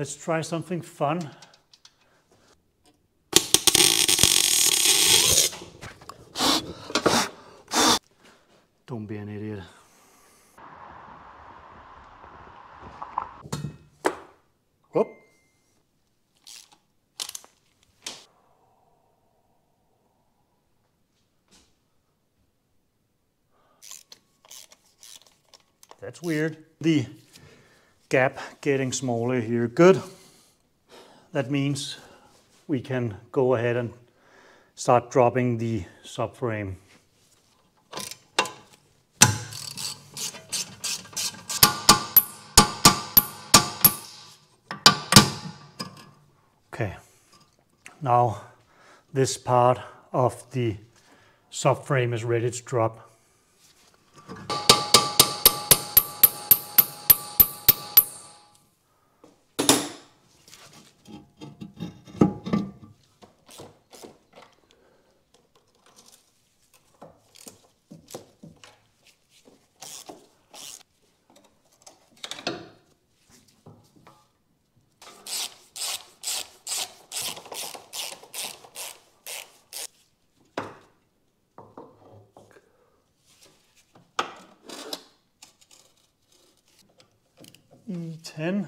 Let's try something fun. Don't be an idiot. Whoop. That's weird. The gap getting smaller here. Good. That means we can go ahead and start dropping the subframe. Okay, now this part of the subframe is ready to drop. E10.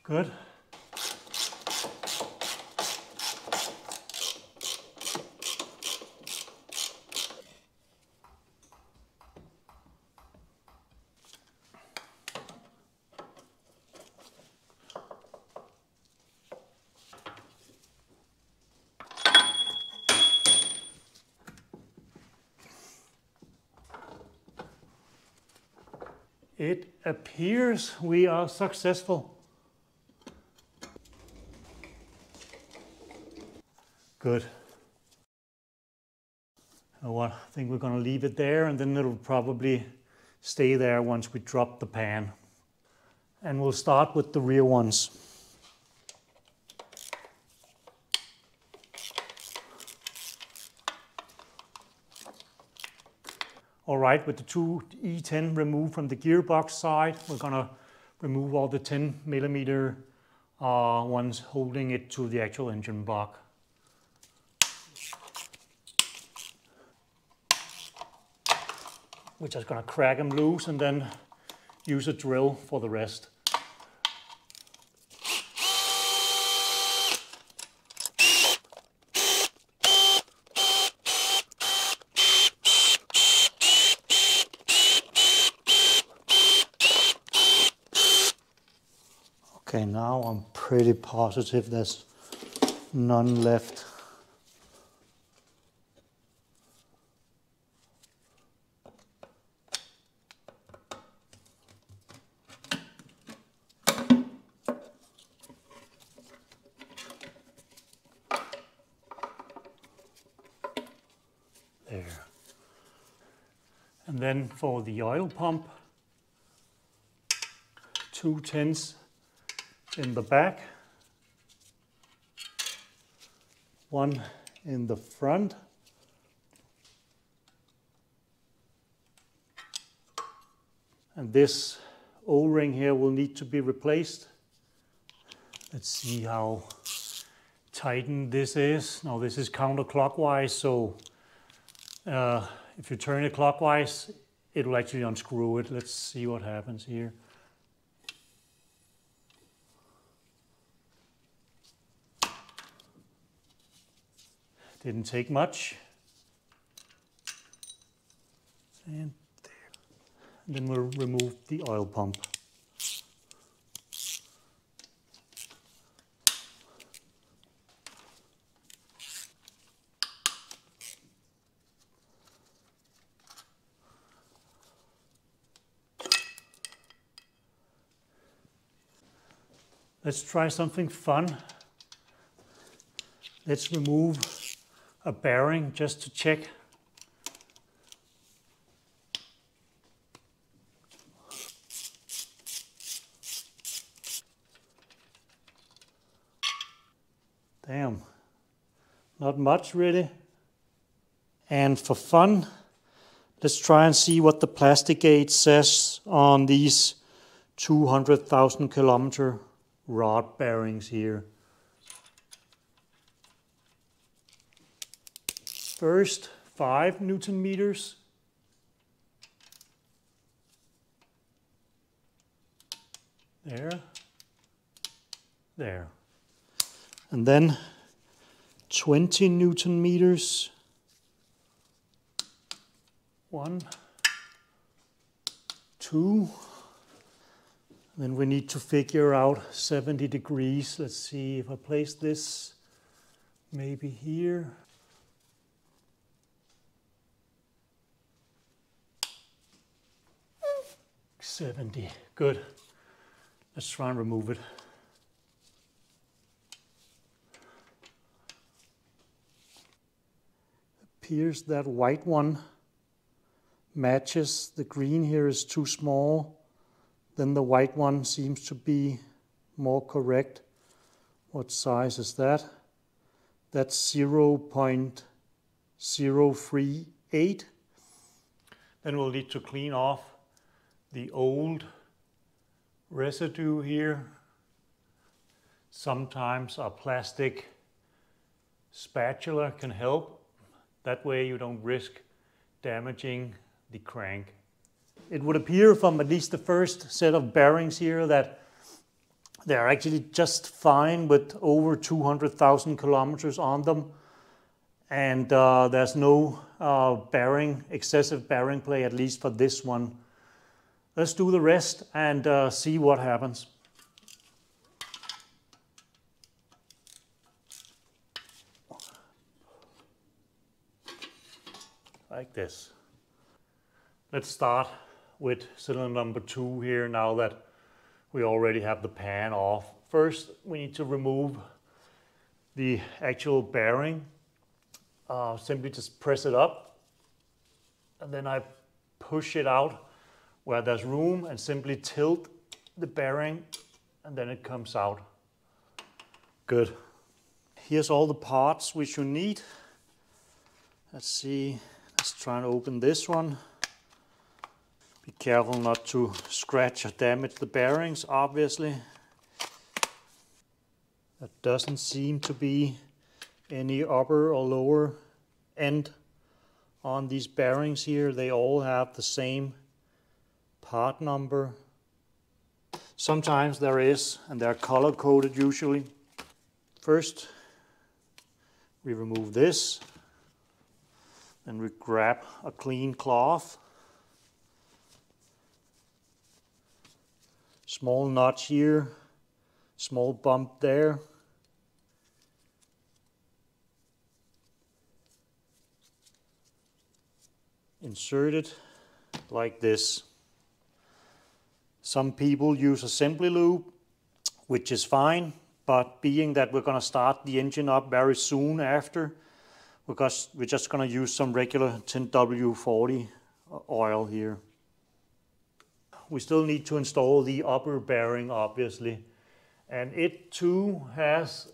Good. It appears we are successful. Good. You know what? I think we're going to leave it there, and then it'll probably stay there once we drop the pan. And we'll start with the rear ones. All right, with the two E10 removed from the gearbox side, we're gonna remove all the 10 millimeter ones holding it to the actual engine block. We're just gonna crack them loose and then use a drill for the rest. Okay, now I'm pretty positive there's none left. There. And then for the oil pump, 2 10s in the back, 1 in the front, and this O-ring here will need to be replaced. Let's see how tightened this is. Now this is counterclockwise, so if you turn it clockwise, it will actually unscrew it. Let's see what happens here. Didn't take much. And there. And then we'll remove the oil pump. Let's try something fun. Let's remove a bearing just to check. Damn, not much really. And for fun, let's try and see what the plastic gauge says on these 200,000 kilometer rod bearings here. First, 5 Newton meters. There. And then 20 Newton meters. 1, 2. Then we need to figure out 70 degrees. Let's see if I place this maybe here. $70, good. Let's try and remove it. Appears that white one matches. The green here is too small. Then the white one seems to be more correct. What size is that? That's 0.038. Then we'll need to clean off the old residue here. Sometimes a plastic spatula can help. That way you don't risk damaging the crank. It would appear from at least the first set of bearings here that they're actually just fine with over 200,000 kilometers on them. And there's no excessive bearing play, at least for this one. Let's do the rest and see what happens. Like this. Let's start with cylinder number 2 here now that we already have the pan off. First, we need to remove the actual bearing. Simply just press it up and then I push it out where there's room and simply tilt the bearing and then it comes out. Good. Here's all the parts we should need. Let's see, let's try and open this one. Be careful not to scratch or damage the bearings, obviously. There doesn't seem to be any upper or lower end on these bearings here. They all have the same part number. Sometimes there is, and they're color coded usually. First, we remove this, then we grab a clean cloth. Small notch here, small bump there. Insert it like this. Some people use a simply lube, which is fine, but being that we're going to start the engine up very soon after, because we're just going to use some regular 10W40 oil here. We still need to install the upper bearing, obviously, and it too has,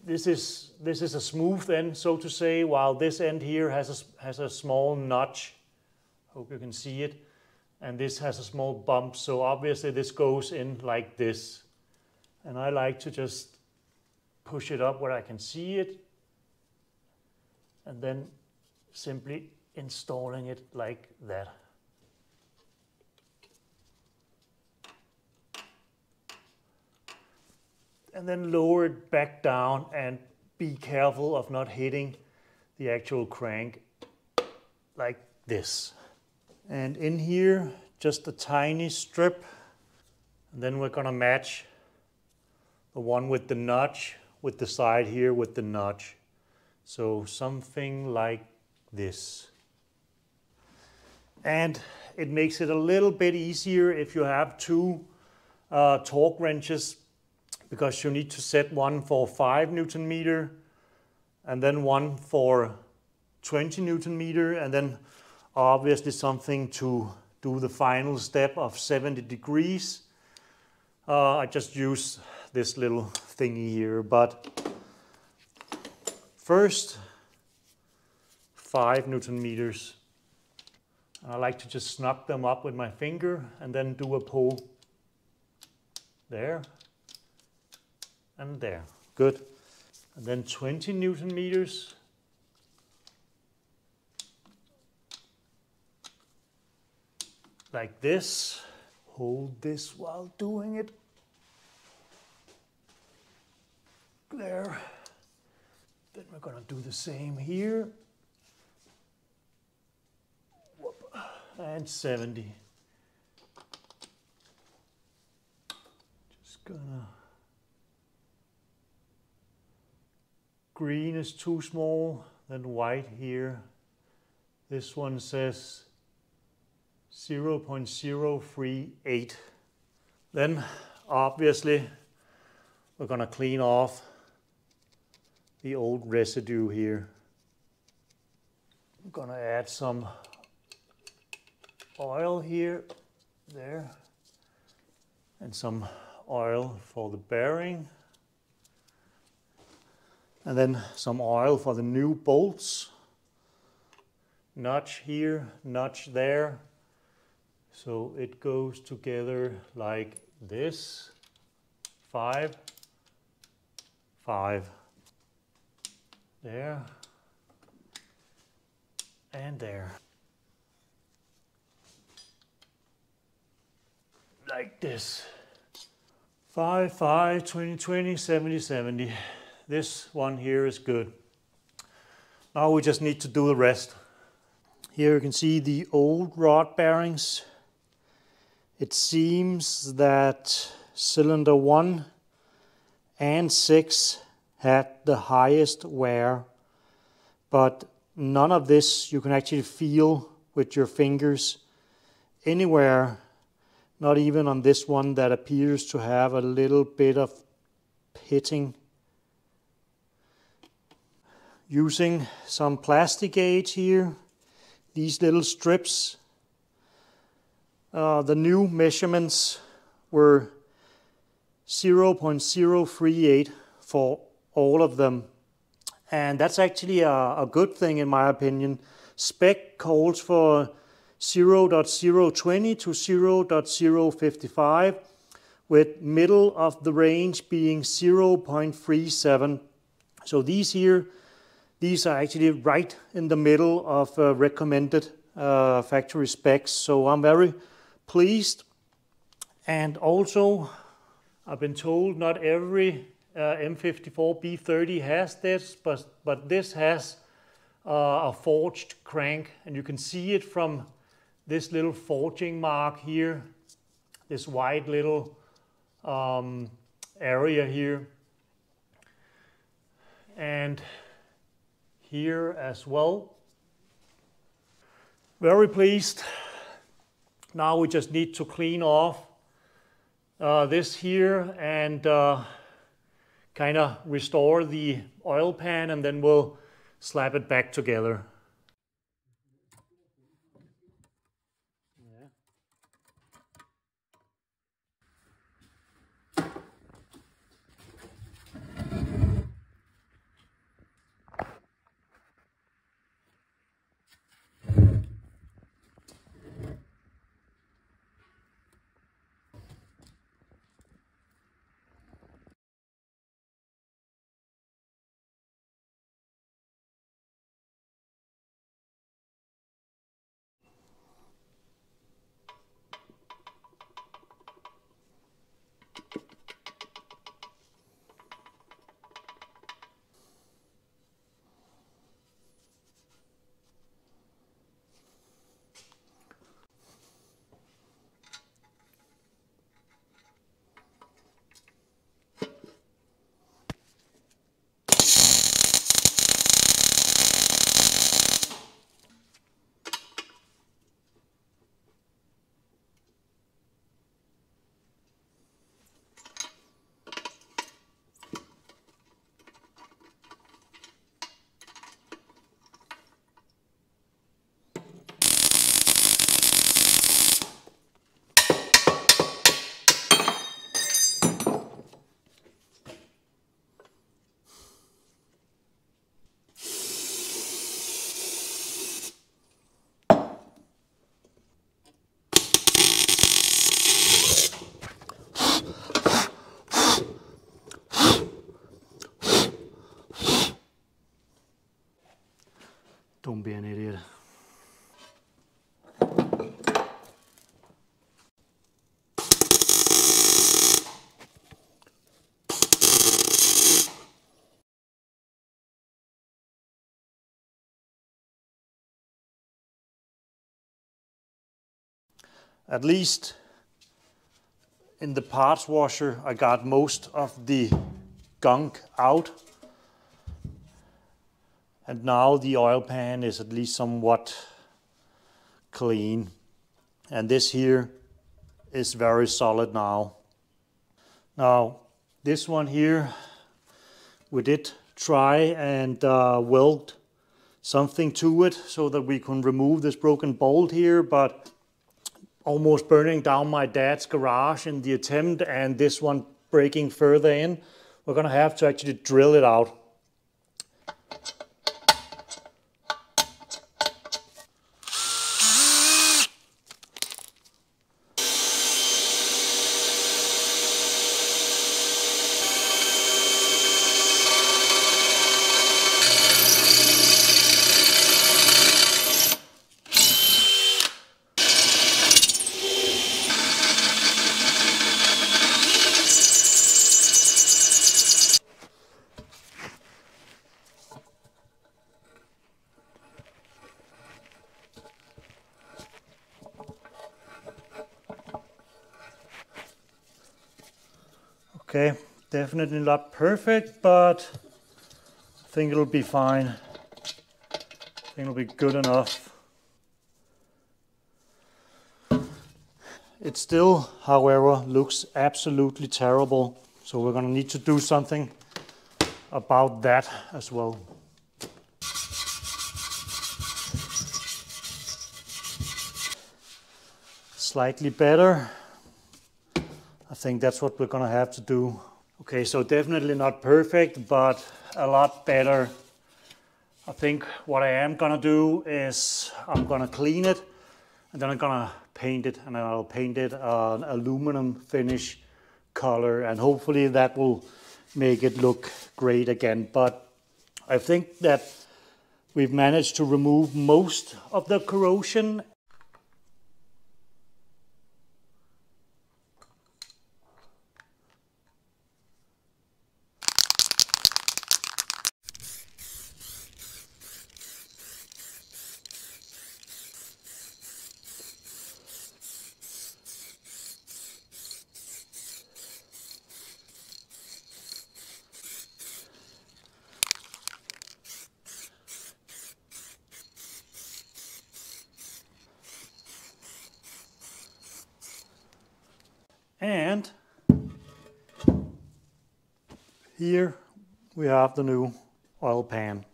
this is a smooth end, so to say, while this end here has a small notch. Hope you can see it. And this has a small bump, so obviously this goes in like this. And I like to just push it up where I can see it, and then simply installing it like that. And then lower it back down and be careful of not hitting the actual crank like this. And in here, just a tiny strip. And then we're gonna match the one with the notch with the side here with the notch. So something like this. And it makes it a little bit easier if you have two torque wrenches, because you need to set one for 5 Newton meter and then one for 20 Newton meter, and then obviously something to do the final step of 70 degrees. I just use this little thingy here, but first 5 Newton meters. I like to just snug them up with my finger and then do a pull there and there. Good. And then 20 Newton meters. Like this. Hold this while doing it. There. Then we're gonna do the same here. Whoop. And 70. Just gonna... Green is too small, then white here. This one says 0.038. Then obviously we're gonna clean off the old residue here. I'm gonna add some oil here, there, and some oil for the bearing. And then some oil for the new bolts. Notch here, notch there. So it goes together like this. 5, 5. There. And there. Like this. 5, 5, 20, 20, 70, 70. This one here is good. Now we just need to do the rest. Here you can see the old rod bearings. It seems that cylinder 1 and 6 had the highest wear, but none of this you can actually feel with your fingers anywhere, not even on this one that appears to have a little bit of pitting. Using some plastic gauge here, these little strips. The new measurements were 0.038 for all of them. And that's actually a good thing in my opinion. Spec calls for 0.020 to 0.055, with middle of the range being 0.37. So these are actually right in the middle of recommended factory specs. So I'm very pleased. And also, I've been told not every M54 B30 has this, but this has a forged crank, and you can see it from this little forging mark here, this white little area here, and here as well. Very pleased. Now we just need to clean off this here and kind of restore the oil pan, and then we'll slap it back together. Don't be an idiot. At least in the parts washer, I got most of the gunk out. And now the oil pan is at least somewhat clean. And this here is very solid now. Now, this one here, we did try and weld something to it so that we can remove this broken bolt here, but almost burning down my dad's garage in the attempt, and this one breaking further in. We're gonna have to actually drill it out. Okay, definitely not perfect, but I think it'll be fine. I think it'll be good enough. It still, however, looks absolutely terrible. So we're gonna need to do something about that as well. Slightly better. I think that's what we're gonna have to do. Okay, so definitely not perfect, but a lot better. I think what I am gonna do is I'm gonna clean it and then I'm gonna paint it, and I'll paint it an aluminum finish color, and hopefully that will make it look great again. But I think that we've managed to remove most of the corrosion. And here we have the new oil pan.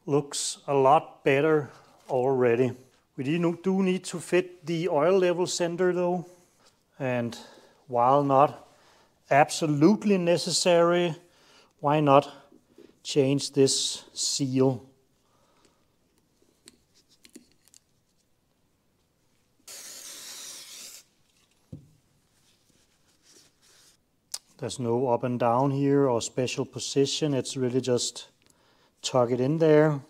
Looks a lot better already. We do need to fit the oil level sender though, and while not absolutely necessary, why not change this seal? There's no up and down here or special position, it's really just tuck it in there.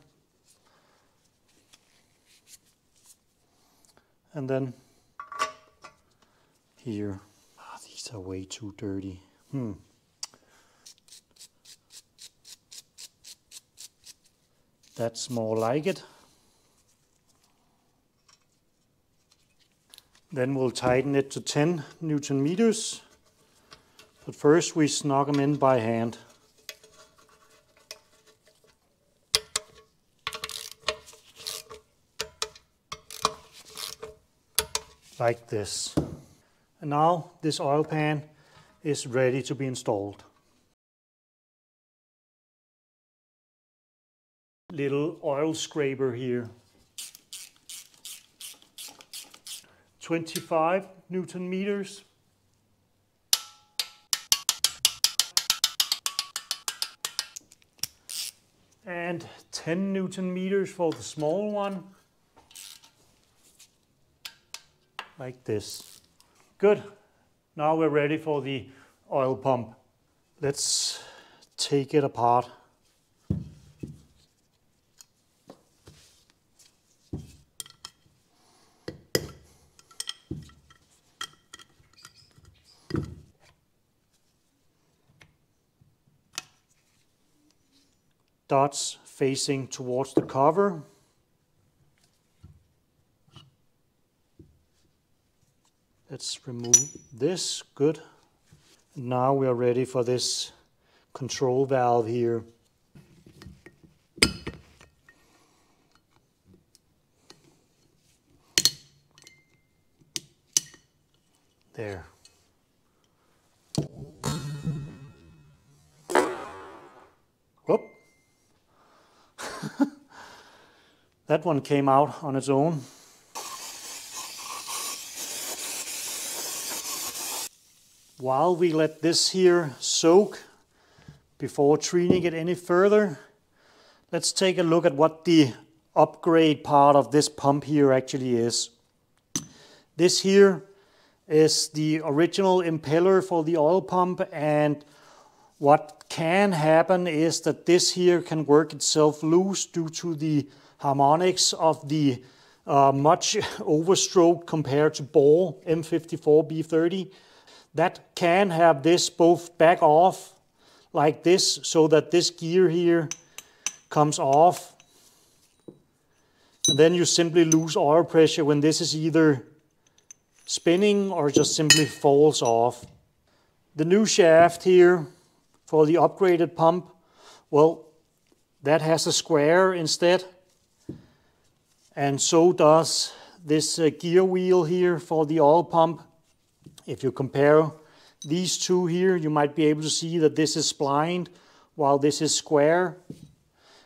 And then here, these are way too dirty. That's more like it. Then we'll tighten it to 10 Newton meters. But first we snug them in by hand. Like this. And now this oil pan is ready to be installed. Little oil scraper here. 25 Newton meters. and 10 Newton meters for the small one. Like this. Good. Now we're ready for the oil pump. Let's take it apart. Dots facing towards the cover. Let's remove this. Good. Now we are ready for this control valve here. There. Whoop. That one came out on its own. While we let this here soak before treating it any further, let's take a look at what the upgrade part of this pump here actually is. This here is the original impeller for the oil pump, and what can happen is that this here can work itself loose due to the harmonics of the much overstroke compared to ball M54 B30. That can have this both back off like this, so that this gear here comes off. And then you simply lose oil pressure when this is either spinning or just simply falls off. The new shaft here for the upgraded pump, well, that has a square instead. And so does this gear wheel here for the oil pump. If you compare these two here, you might be able to see that this is splined while this is square.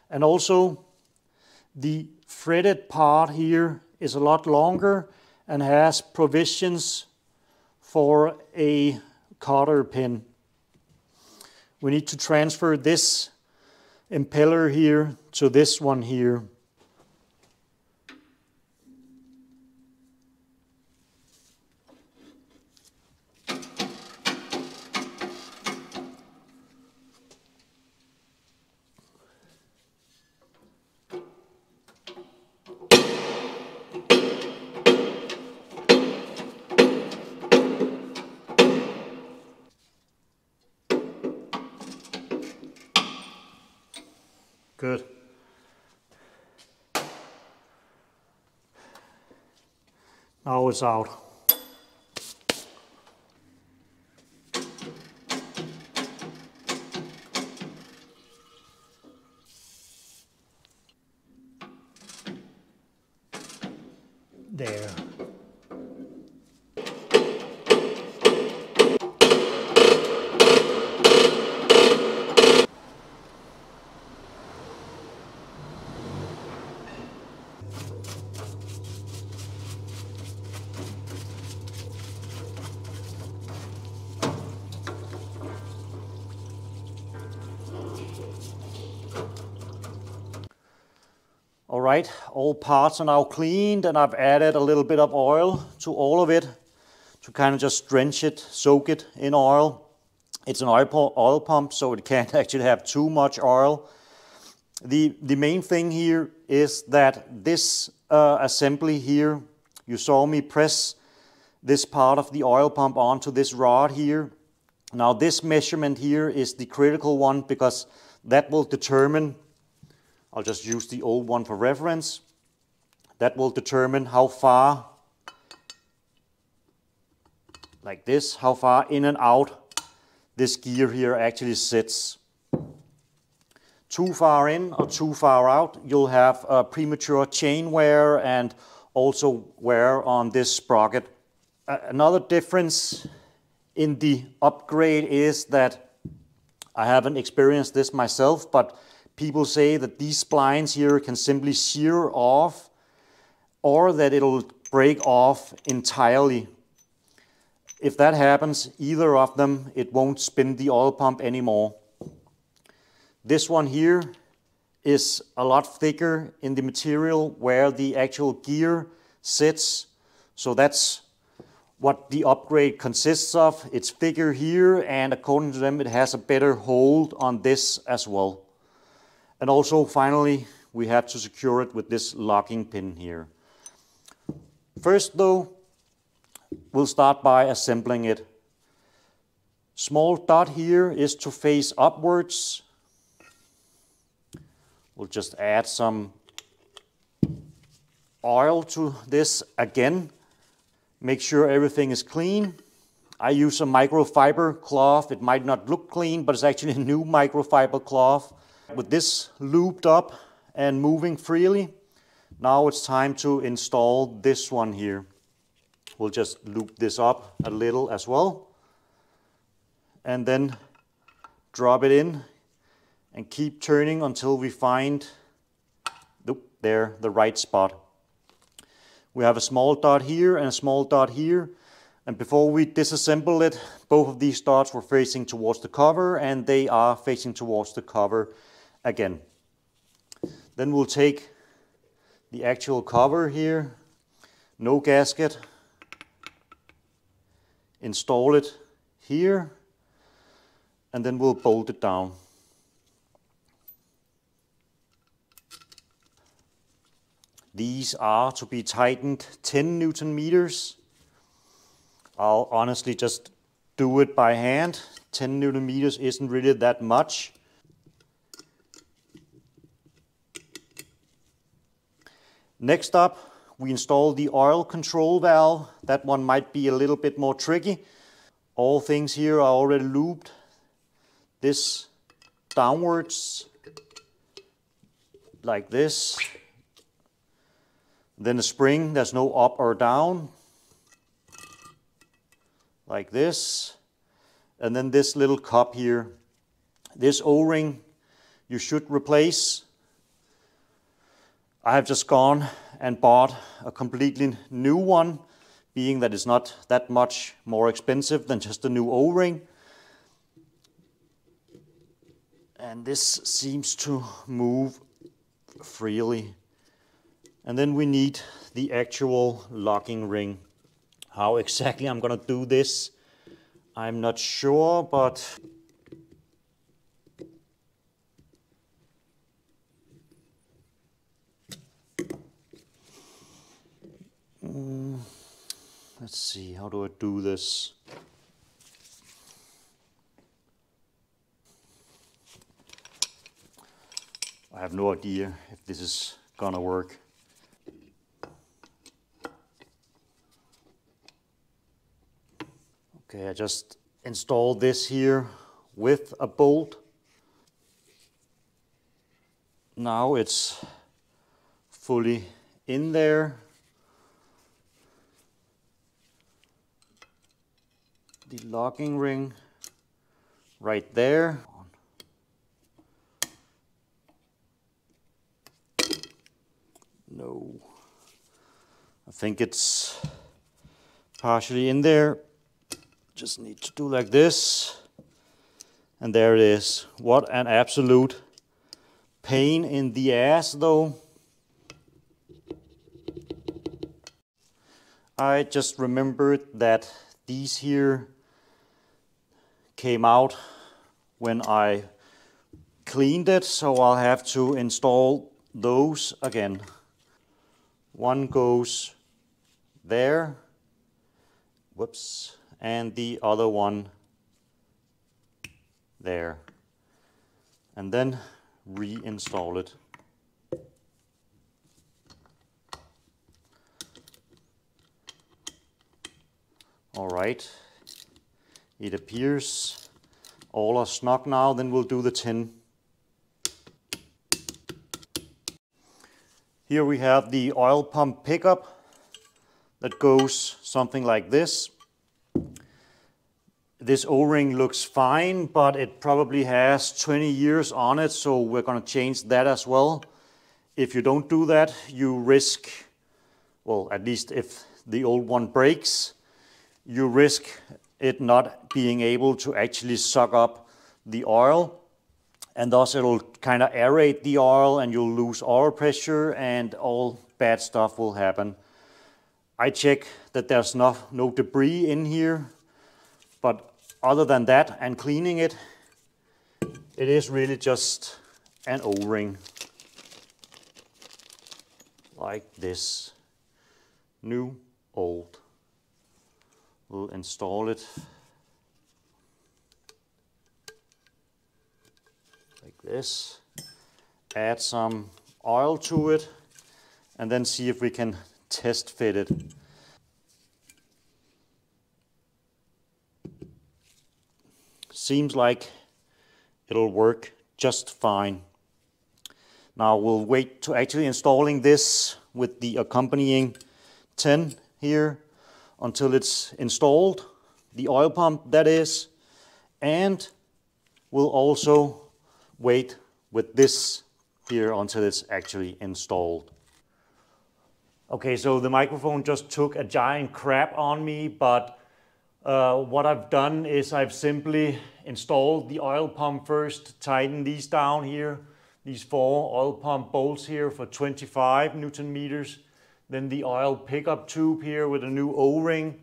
And also the fretted part here is a lot longer and has provisions for a cotter pin. We need to transfer this impeller here to this one here. Good. Now it's out. There. All right, all parts are now cleaned, and I've added a little bit of oil to all of it to kind of just drench it, soak it in oil. It's an oil pump, so it can't actually have too much oil. The main thing here is that this assembly here, you saw me press this part of the oil pump onto this rod here. Now this measurement here is the critical one, because that will determine, I'll just use the old one for reference, that will determine how far, like this, how far in and out this gear here actually sits. Too far in or too far out, you'll have premature chain wear and also wear on this sprocket. Another difference in the upgrade is that I haven't experienced this myself, but people say that these splines here can simply shear off, or that it'll break off entirely. If that happens, either of them, it won't spin the oil pump anymore. This one here is a lot thicker in the material where the actual gear sits. So that's what the upgrade consists of. It's thicker here, and according to them, it has a better hold on this as well. And also, finally, we have to secure it with this locking pin here. First though, we'll start by assembling it. Small dot here is to face upwards. We'll just add some oil to this again. Make sure everything is clean. I use a microfiber cloth. It might not look clean, but it's actually a new microfiber cloth. With this looped up and moving freely, now it's time to install this one here. We'll just loop this up a little as well. And then drop it in and keep turning until we find the right spot. We have a small dot here and a small dot here. And before we disassemble it, both of these dots were facing towards the cover, and they are facing towards the cover again. Then we'll take the actual cover here, no gasket, install it here, and then we'll bolt it down. These are to be tightened 10 Newton meters. I'll honestly just do it by hand. 10 Newton meters isn't really that much. Next up, we install the oil control valve. That one might be a little bit more tricky. All things here are already looped. This downwards, like this. Then a spring, there's no up or down, like this. And then this little cup here. This O-ring you should replace. I have just gone and bought a completely new one, being that it's not that much more expensive than just a new O-ring. And this seems to move freely. And then we need the actual locking ring. How exactly I'm gonna do this, I'm not sure, but let's see, how do I do this? I have no idea if this is gonna work. Okay, I just installed this here with a bolt. Now it's fully in there. The locking ring right there. No, I think it's partially in there. Just need to do like this, and there it is. What an absolute pain in the ass though. I just remembered that these here came out when I cleaned it, so I'll have to install those again. One goes there, whoops, and the other one there, and then reinstall it. All right, it appears all are snug now. Then we'll do the tin. Here we have the oil pump pickup that goes something like this. This O-ring looks fine, but it probably has 20 years on it, so we're going to change that as well. If you don't do that, you risk, well, at least if the old one breaks, you risk it not being able to actually suck up the oil. and thus it'll kind of aerate the oil and you'll lose oil pressure and all bad stuff will happen. I check that there's no debris in here, but other than that and cleaning it, it is really just an O-ring like this. New, old. We'll install it like this, add some oil to it, and then see if we can test fit it. Seems like it'll work just fine. Now we'll wait to actually installing this with the accompanying 10 here until it's installed, the oil pump that is, and we'll also wait with this here until it's actually installed. Okay, so the microphone just took a giant crap on me, but what I've done is I've simply installed the oil pump first, tighten these down here, these 4 oil pump bolts here for 25 Newton meters. Then the oil pickup tube here with a new O-ring,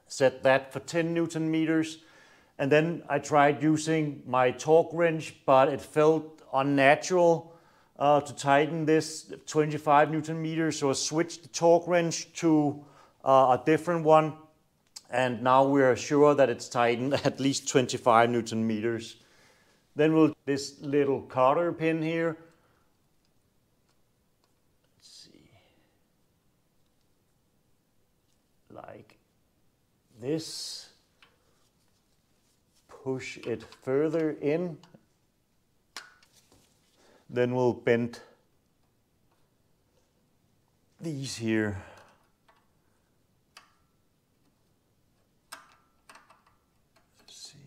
set that for 10 Newton meters. And then I tried using my torque wrench, but it felt unnatural to tighten this 25 Newton meters. So I switched the torque wrench to a different one. And now we're sure that it's tightened at least 25 Newton meters. Then we'll this little cotter pin here. Like this, push it further in, then we'll bend these here. Let's see.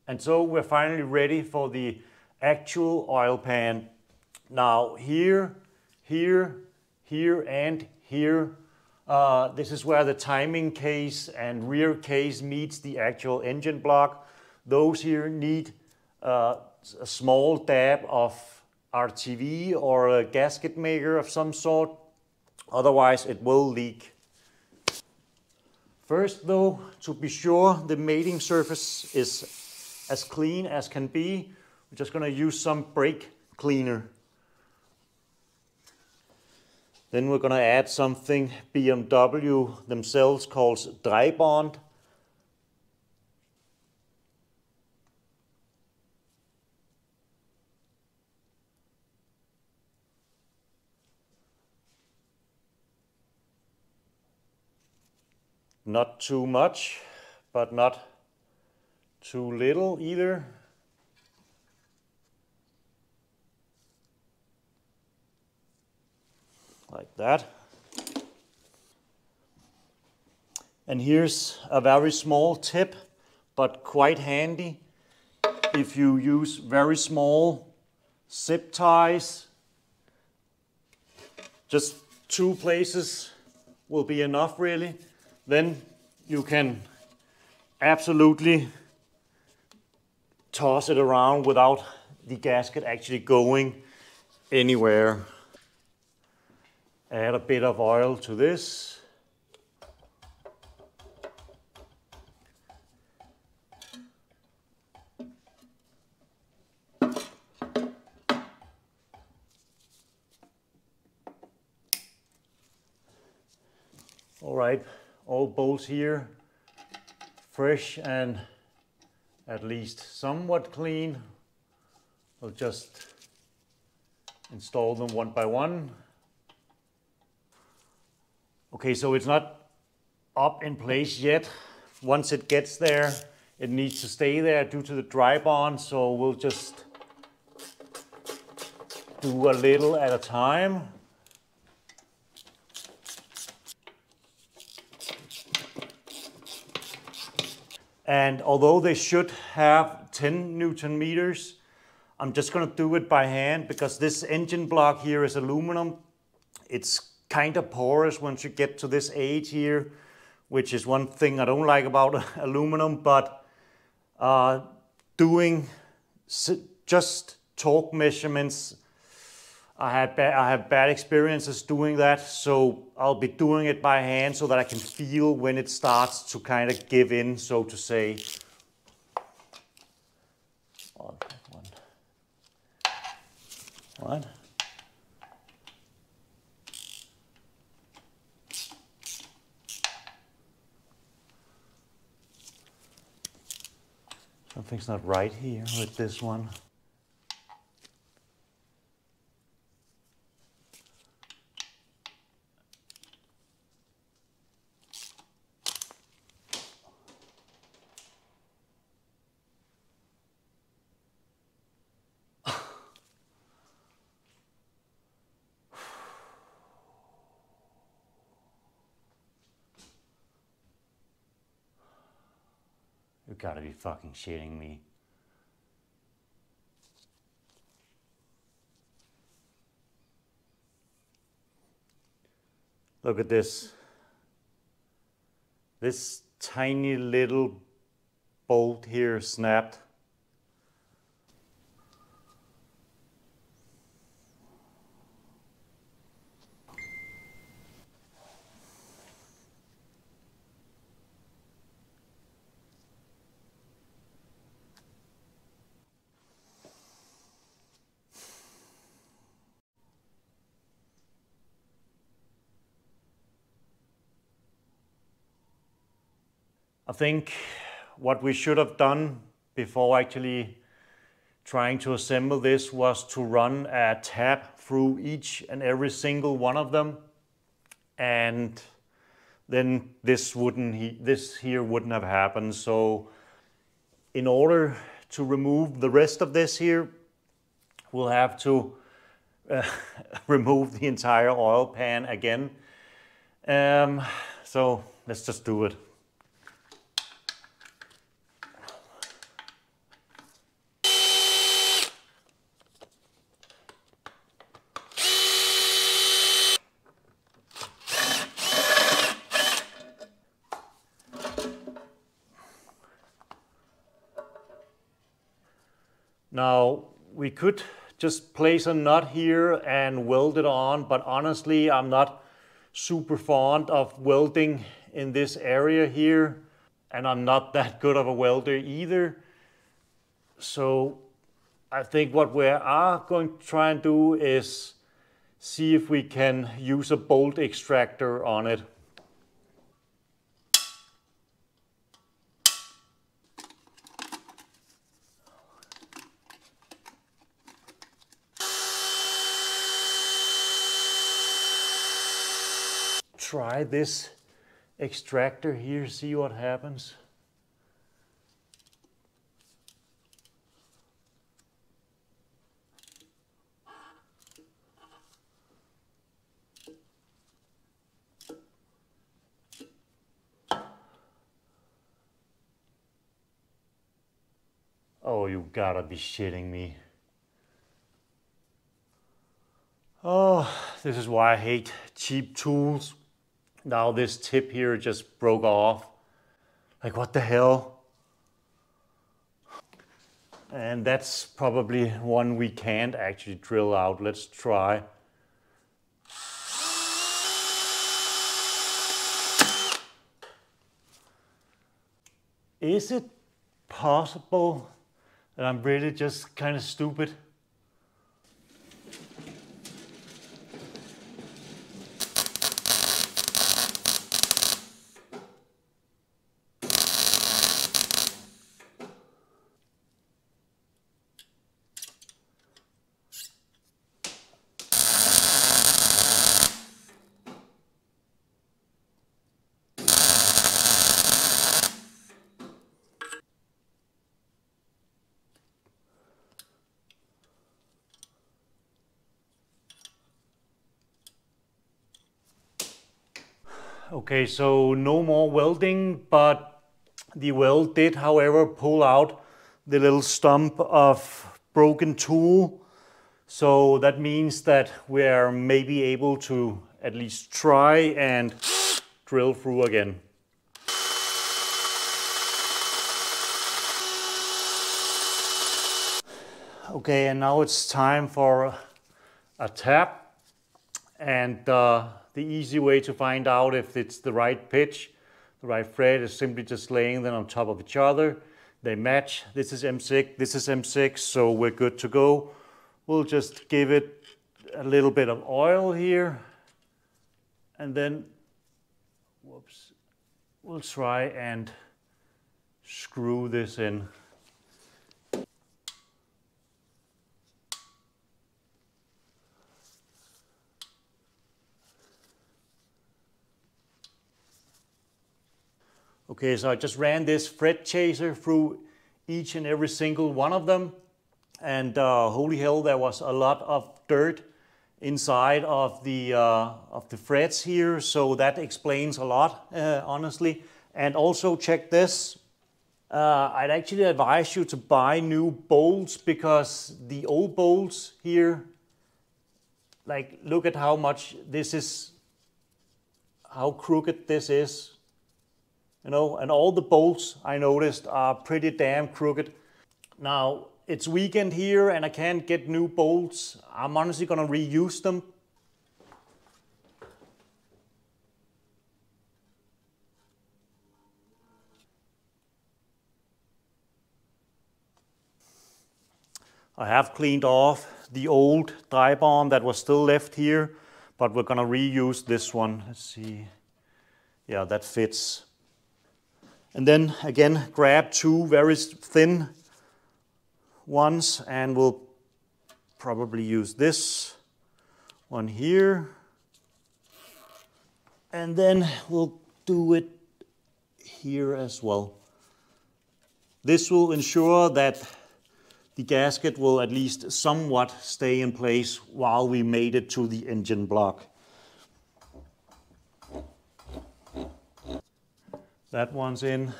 And so we're finally ready for the actual oil pan. Now here, here, here and here, this is where the timing case and rear case meets the actual engine block. Those here need a small dab of RTV or a gasket maker of some sort, otherwise it will leak. First though, to be sure the mating surface is as clean as can be, we're just going to use some brake cleaner. Then we're going to add something BMW themselves calls dry bond. Not too much, but not too little either. Like that. And here's a very small tip, but quite handy. If you use very small zip ties, just 2 places will be enough really. Then you can absolutely toss it around without the gasket actually going anywhere. Add a bit of oil to this. All right, all bolts here fresh and at least somewhat clean. We'll just install them one by one. Okay, so it's not up in place yet. Once it gets there, it needs to stay there due to the dry bond, so we'll just do a little at a time. And although they should have 10 Newton meters, I'm just going to do it by hand because this engine block here is aluminum. It's kind of porous once you get to this age here, which is one thing I don't like about aluminum, but doing just torque measurements, I have bad experiences doing that, so I'll be doing it by hand so that I can feel when it starts to kind of give in, so to say. What? Something's not right here with this one. You gotta be fucking shitting me. Look at this. This tiny little bolt here snapped. I think what we should have done before actually trying to assemble this was to run a tap through each and every single one of them, and then this here wouldn't have happened. So in order to remove the rest of this here, we'll have to remove the entire oil pan again. So let's just do it. Now, we could just place a nut here and weld it on, but honestly, I'm not super fond of welding in this area here, and I'm not that good of a welder either. So I think what we are going to try and do is see if we can use a bolt extractor on it. Try this extractor here, see what happens. Oh, you gotta be shitting me. Oh, this is why I hate cheap tools. Now this tip here just broke off. Like, what the hell? And that's probably one we can't actually drill out. Let's try. Is it possible that I'm really just kind of stupid? Okay, so no more welding, but the weld did, however, pull out the little stump of broken tool. So that means that we're maybe able to at least try and drill through again. Okay, and now it's time for a tap. And the easy way to find out if it's the right pitch, the right fret, is simply just laying them on top of each other. They match. This is M6, this is M6, so we're good to go. We'll just give it a little bit of oil here, and then, whoops, we'll try and screw this in. Okay, so I just ran this fret chaser through each and every single one of them, and holy hell, there was a lot of dirt inside of the frets here, so that explains a lot, honestly. And also check this. I'd actually advise you to buy new bolts, because the old bolts here, like, look at how much this is, how crooked this is. You know, and all the bolts I noticed are pretty damn crooked. Now, it's weekend here and I can't get new bolts. I'm honestly gonna reuse them. I have cleaned off the old dry bomb that was still left here, but we're gonna reuse this one. Let's see. Yeah, that fits. And then again, grab two very thin ones, and we'll probably use this one here. And then we'll do it here as well. This will ensure that the gasket will at least somewhat stay in place while we made it to the engine block. That one's in,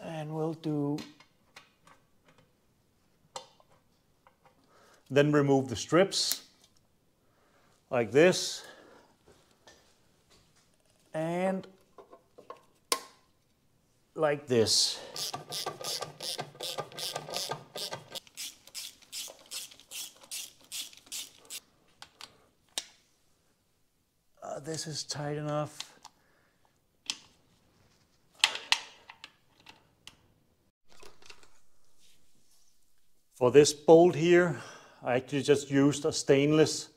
and we'll do, then remove the strips like this, and like this. This is tight enough. For this bolt here, I actually just used a stainless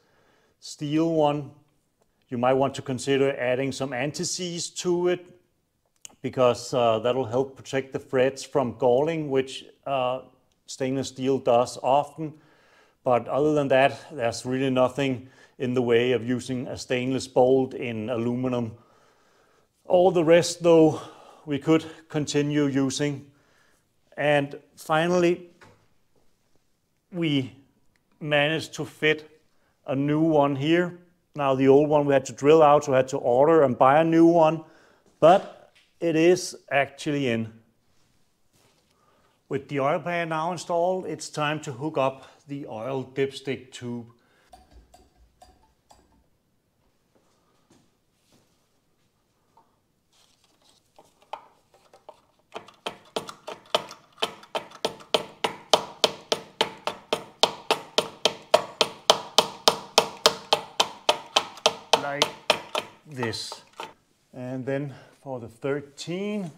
steel one. You might want to consider adding some anti-seize to it, because that'll help protect the threads from galling, which stainless steel does often. But other than that, there's really nothing in the way of using a stainless bolt in aluminum. All the rest, though, we could continue using. And finally, we managed to fit a new one here. Now, the old one we had to drill out, so I had to order and buy a new one, but it is actually in. With the oil pan now installed, it's time to hook up the oil dipstick tube. Like this. And then for the 13,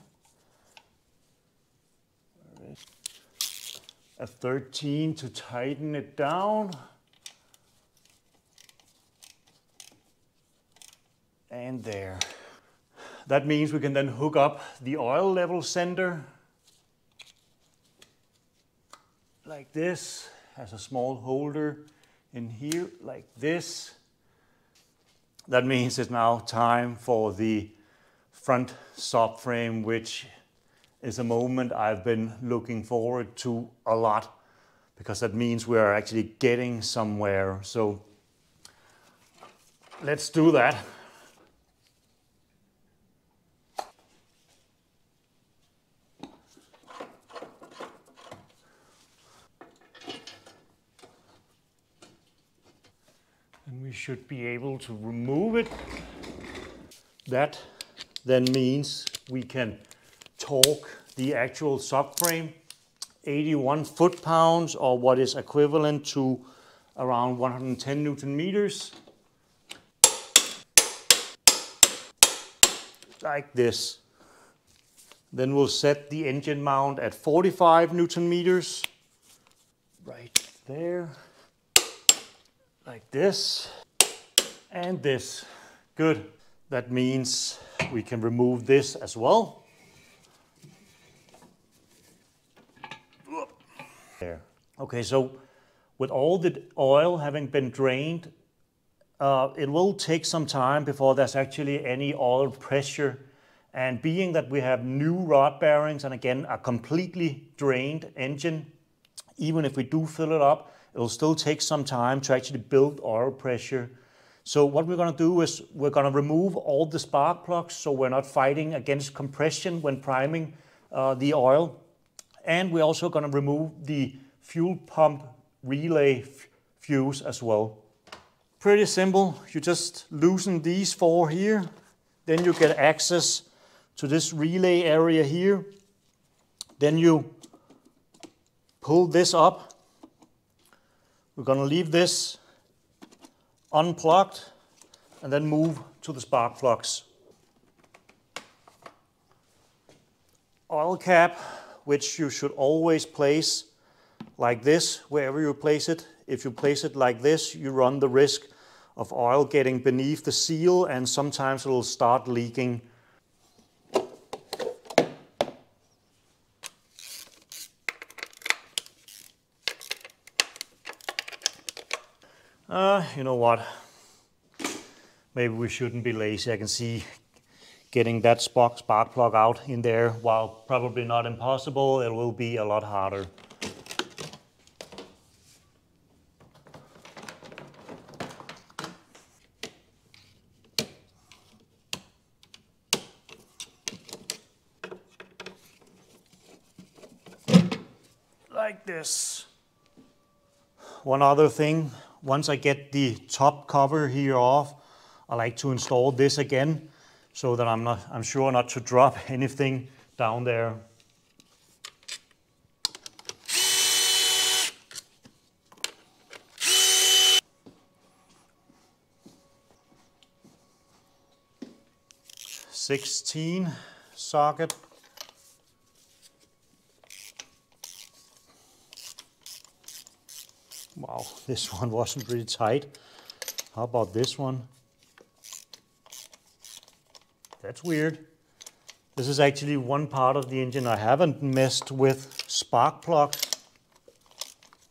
a 13 to tighten it down. And there. That means we can then hook up the oil level sender like this. Has a small holder in here like this. That means it's now time for the front subframe, which is a moment I've been looking forward to a lot, because that means we're actually getting somewhere. So let's do that. And we should be able to remove it. That then means we can torque the actual subframe 81 foot-pounds, or what is equivalent to around 110 Newton meters. Like this. Then we'll set the engine mount at 45 Newton meters. Right there. Like this. And this. Good. That means we can remove this as well. There. Okay, so with all the oil having been drained, it will take some time before there's actually any oil pressure. And being that we have new rod bearings and again a completely drained engine, even if we do fill it up, it'll still take some time to actually build oil pressure. So what we're going to do is we're going to remove all the spark plugs so we're not fighting against compression when priming the oil. And we're also going to remove the fuel pump relay fuse as well. Pretty simple. You just loosen these four here. Then you get access to this relay area here. Then you pull this up. We're going to leave this unplugged and then move to the spark plugs. Oil cap, which you should always place like this wherever you place it. If you place it like this, you run the risk of oil getting beneath the seal and sometimes it will start leaking. You know what? Maybe we shouldn't be lazy. I can see getting that spark plug out in there, while probably not impossible, it will be a lot harder. Like this. One other thing, once I get the top cover here off, I like to install this again so that I'm sure not to drop anything down there. '16 socket. Wow, this one wasn't really tight. How about this one? That's weird. This is actually one part of the engine I haven't messed with. Spark plugs.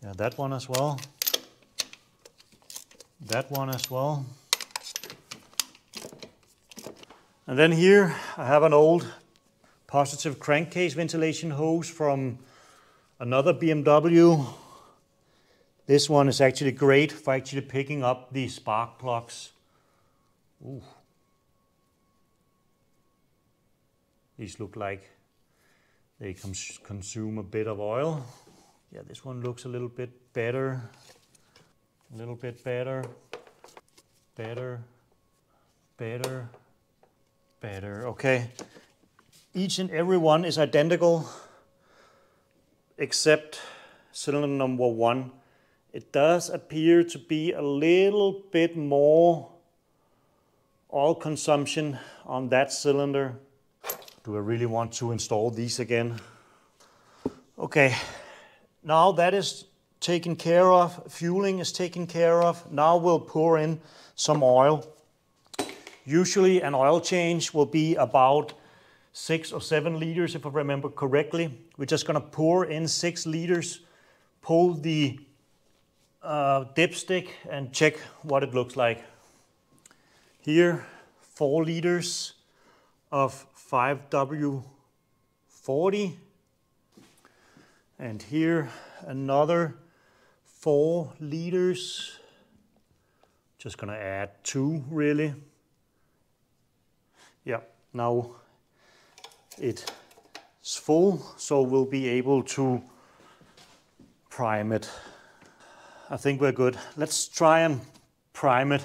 Yeah, that one as well. That one as well. And then here I have an old positive crankcase ventilation hose from another BMW. This one is actually great for actually picking up the spark plugs. Ooh. These look like they consume a bit of oil. Yeah, this one looks a little bit better. A little bit better. Better. Better. Better. Okay. Each and every one is identical except cylinder number 1. It does appear to be a little bit more oil consumption on that cylinder. Do I really want to install these again? Okay, now that is taken care of, fueling is taken care of. Now we'll pour in some oil. Usually an oil change will be about 6 or 7 liters if I remember correctly. We're just gonna pour in 6 liters, pull the dipstick and check what it looks like. Here, 4 liters of 5W40, and here another 4 liters. Just gonna add 2 really. Yeah, now it's full, so we'll be able to prime it. I think we're good. Let's try and prime it.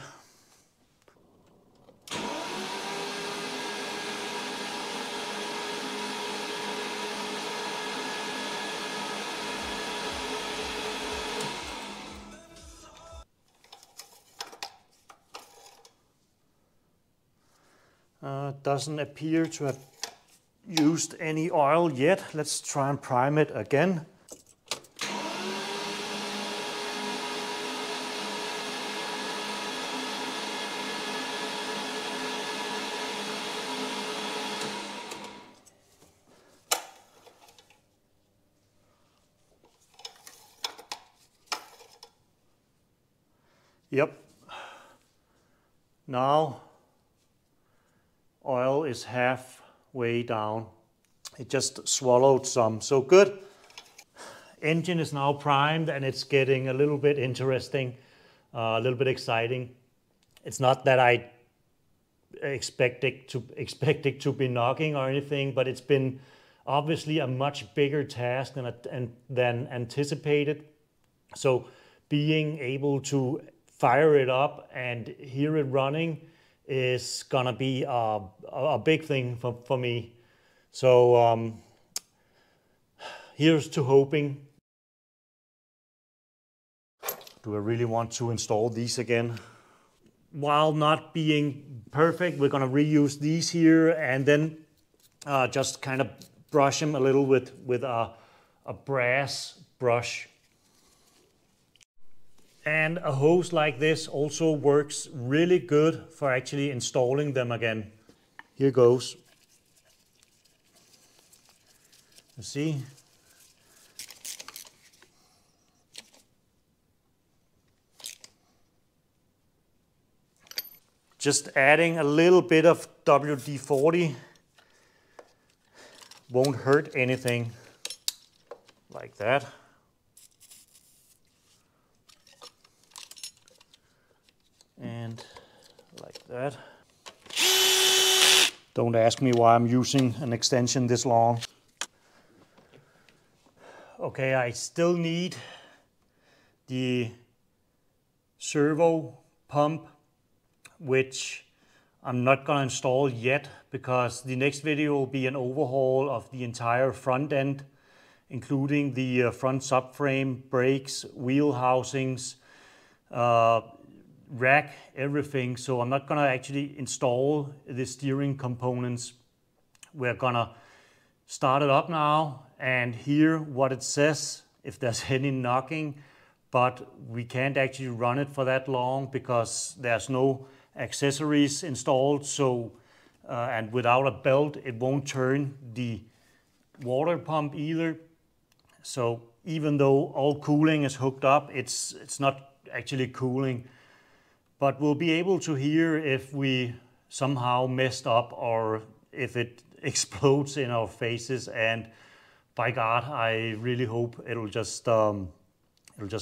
Doesn't appear to have used any oil yet. Let's try and prime it again. Yep. Now oil is halfway down. It just swallowed some, so good. Engine is now primed and it's getting a little bit interesting, a little bit exciting. It's not that I expect it to be knocking or anything, but it's been obviously a much bigger task than anticipated. So being able to fire it up and hear it running is gonna be a big thing for me. So here's to hoping. Do I really want to install these again? While not being perfect, we're gonna reuse these here and then just kind of brush them a little with a brass brush. And a hose like this also works really good for actually installing them again. Here goes. You see? Just adding a little bit of WD-40 won't hurt anything. Like that. And like that. Don't ask me why I'm using an extension this long. Okay, I still need the servo pump, which I'm not gonna install yet because the next video will be an overhaul of the entire front end, including the front subframe, brakes, wheel housings, rack, everything. So I'm not gonna actually install the steering components. We're gonna start it up now and hear what it says, if there's any knocking, but we can't actually run it for that long because there's no accessories installed. So and without a belt it won't turn the water pump either. So even though all cooling is hooked up, it's not actually cooling. But we'll be able to hear if we somehow messed up or if it explodes in our faces. And by God, I really hope it'll just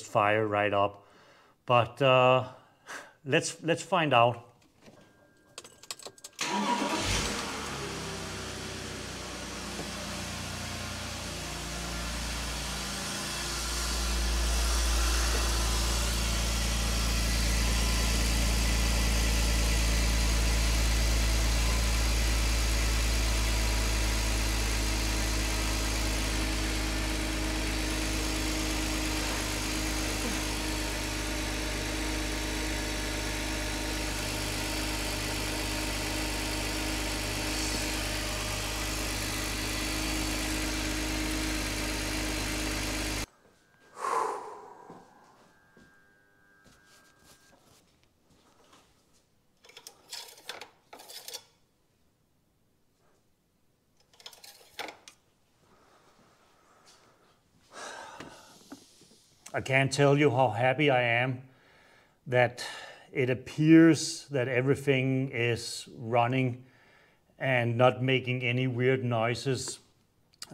fire right up. But let's find out. I can't tell you how happy I am that it appears that everything is running and not making any weird noises.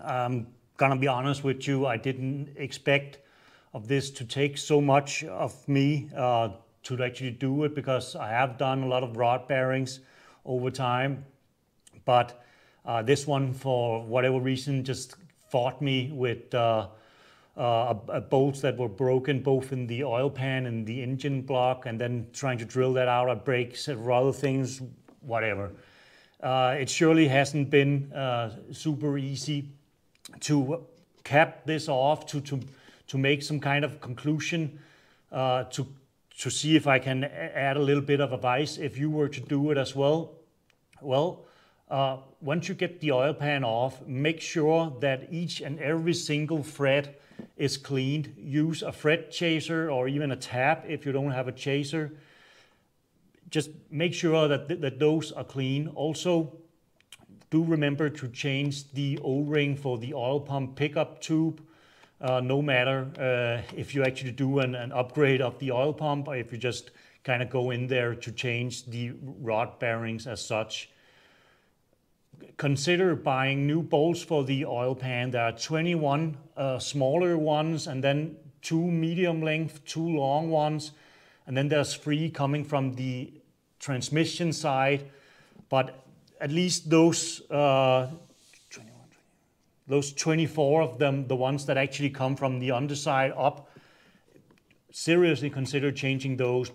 I'm gonna be honest with you, I didn't expect of this to take so much of me to actually do it, because I have done a lot of rod bearings over time, but this one, for whatever reason, just fought me with bolts that were broken both in the oil pan and the engine block, and then trying to drill that out of brakes or other things, whatever. It surely hasn't been super easy to cap this off, to make some kind of conclusion, to see if I can add a little bit of advice if you were to do it as well. Well, once you get the oil pan off, make sure that each and every single thread is cleaned. Use a thread chaser or even a tap if you don't have a chaser. Just make sure that those are clean. Also, do remember to change the O-ring for the oil pump pickup tube. No matter if you actually do an upgrade of the oil pump, or if you just kind of go in there to change the rod bearings as such. Consider buying new bolts for the oil pan. There are 21 smaller ones, and then 2 medium length, 2 long ones, and then there's 3 coming from the transmission side. But at least those 24 of them, the ones that actually come from the underside up, seriously consider changing those.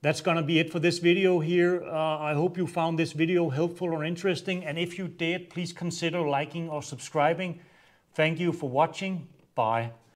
That's going to be it for this video here. I hope you found this video helpful or interesting, and if you did, please consider liking or subscribing. Thank you for watching. Bye.